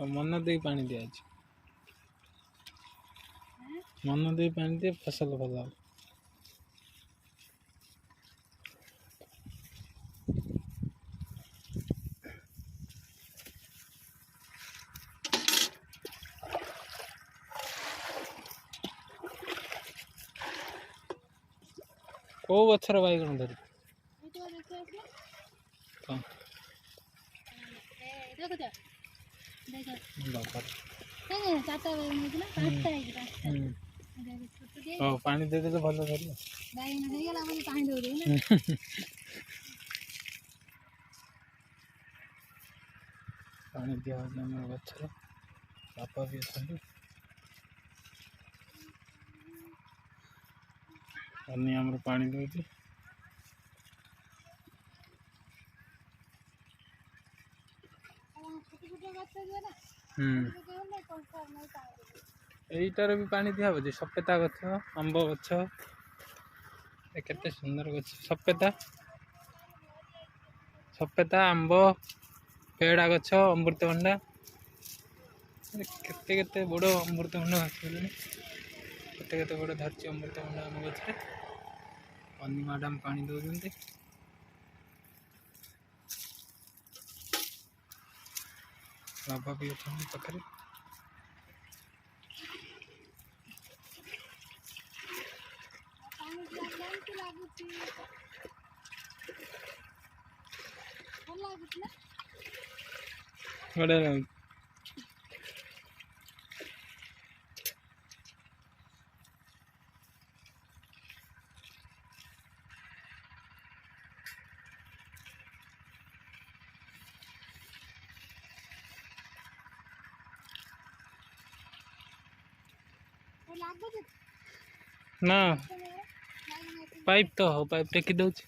मन दे पानी दिया मन दे पानी दे फसल भल को गछर बैगण धर पानी दे तो भल धर पानी दिया गछर बापा भी अच्छा अन्य आमर पानी दे यहीटार भी पानी दिया जे सपेता गछ आंब गछ केते सुंदर गछ सपेता आंब पेड़ा गछ अमृतभंडा केते केते बड़ अमृतभंडा गछ केते केते बड़ धरती अमृतभंडा आम गछ अन्नी मैडम पानी दौरान बाबा भी अच्छा पाखे बढ़िया लगे ना पाइप तो हो पाइप टेकी दौच